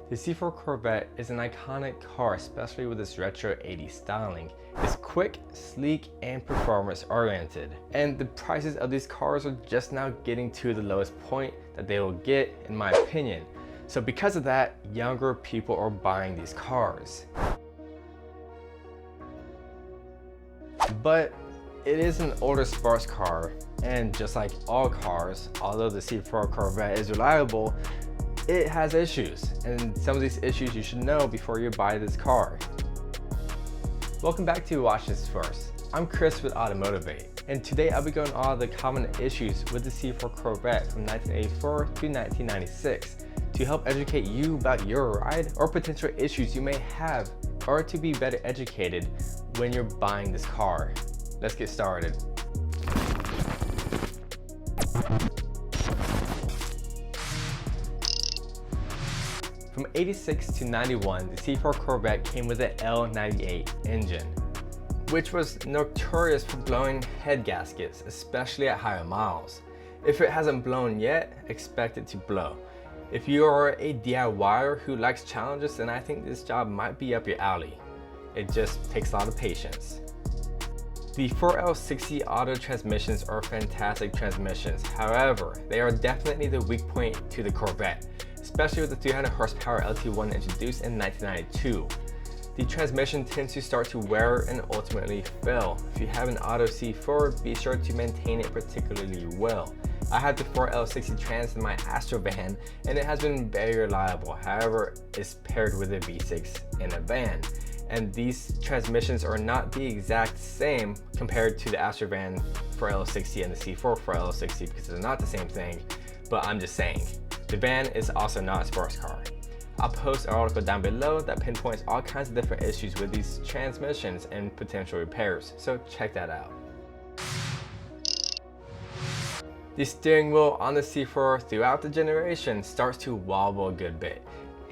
The C4 Corvette is an iconic car, especially with its retro 80s styling. It's quick, sleek, and performance oriented. And the prices of these cars are just now getting to the lowest point that they will get, in my opinion. So because of that, younger people are buying these cars. But it is an older sports car, and just like all cars, although the C4 Corvette is reliable, it has issues, and some of these issues you should know before you buy this car. Welcome back to Watch This First. I'm Chris with AutoMotivate, and today I'll be going over all the common issues with the C4 Corvette from 1984 to 1996 to help educate you about your ride or potential issues you may have, or to be better educated when you're buying this car. Let's get started. From 86 to 91, the C4 Corvette came with an L98 engine, which was notorious for blowing head gaskets, especially at higher miles. If it hasn't blown yet, expect it to blow. If you are a DIYer who likes challenges, then I think this job might be up your alley. It just takes a lot of patience. The 4L60 auto transmissions are fantastic transmissions. However, they are definitely the weak point to the Corvette, especially with the 300 horsepower LT1 introduced in 1992. The transmission tends to start to wear and ultimately fail. If you have an auto C4, be sure to maintain it particularly well. I have the 4L60 trans in my Astro van, and it has been very reliable. However, it's paired with a V6 in a van, and these transmissions are not the exact same compared to the Astro van 4L60 and the C4 4L60 because they're not the same thing, but I'm just saying. The van is also not a sports car. I'll post an article down below that pinpoints all kinds of different issues with these transmissions and potential repairs, so check that out. The steering wheel on the C4 throughout the generation starts to wobble a good bit.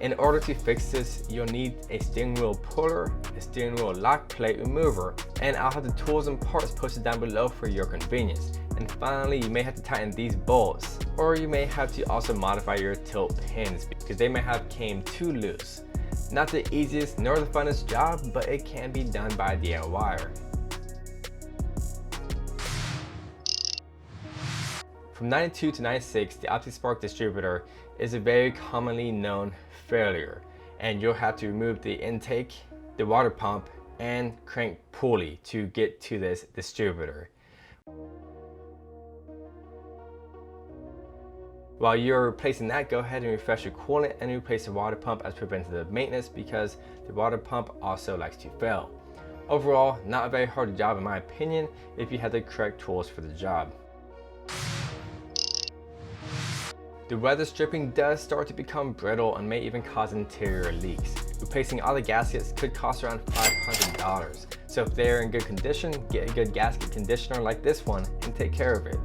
In order to fix this, you'll need a steering wheel puller, a steering wheel lock plate remover, and I'll have the tools and parts posted down below for your convenience. And finally, you may have to tighten these bolts, or you may have to also modify your tilt pins because they may have came too loose. Not the easiest nor the funnest job, but it can be done by a DIYer. From 92 to 96, the OptiSpark Distributor is a very commonly known failure, and you'll have to remove the intake, the water pump, and crank pulley to get to this distributor. While you're replacing that, go ahead and refresh your coolant and replace the water pump as preventative maintenance because the water pump also likes to fail. Overall, not a very hard job in my opinion if you have the correct tools for the job. The weather stripping does start to become brittle and may even cause interior leaks. Replacing all the gaskets could cost around $500. So if they're in good condition, get a good gasket conditioner like this one and take care of it.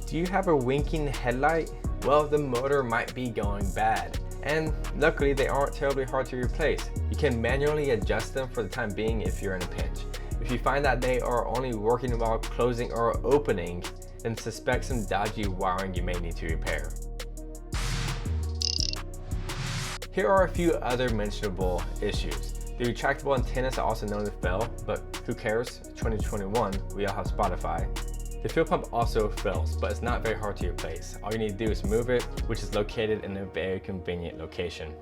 Do you have a winking headlight? Well, the motor might be going bad. And luckily they aren't terribly hard to replace. You can manually adjust them for the time being if you're in a pinch. If you find that they are only working while closing or opening, then suspect some dodgy wiring you may need to repair. Here are a few other mentionable issues. The retractable antennas are also known to fail, but who cares? 2021, we all have Spotify. The fuel pump also fails, but it's not very hard to replace. All you need to do is move it, which is located in a very convenient location.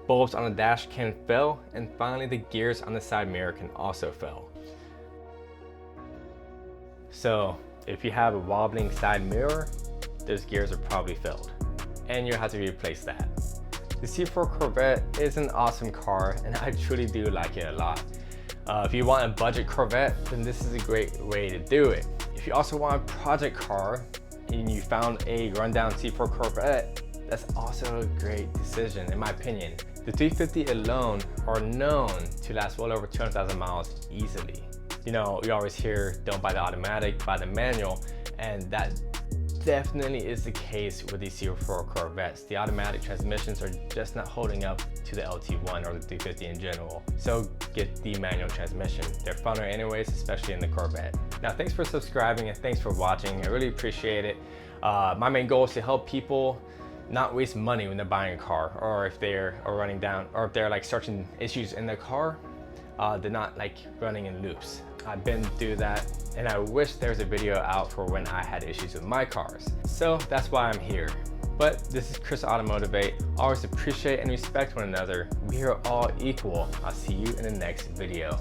Bulbs on the dash can fail, and finally the gears on the side mirror can also fail. So if you have a wobbling side mirror, those gears are probably failed, and you'll have to replace that. The C4 Corvette is an awesome car, and I truly do like it a lot. If you want a budget Corvette, then this is a great way to do it. If you also want a project car and you found a rundown C4 Corvette, that's also a great decision in my opinion. The 350 alone are known to last well over 200,000 miles easily. You know, you always hear don't buy the automatic, buy the manual, and that definitely is the case with these C4 Corvettes. The automatic transmissions are just not holding up to the LT1 or the 350 in general. So get the manual transmission. They're funner anyways, especially in the Corvette. Now, thanks for subscribing and thanks for watching. I really appreciate it. My main goal is to help people not waste money when they're buying a car, or if they're like searching issues in their car, they're not like running in loops. I've been through that, and I wish there was a video out for when I had issues with my cars. So that's why I'm here. But this is Chris AutoMotivate. Always appreciate and respect one another. We are all equal. I'll see you in the next video.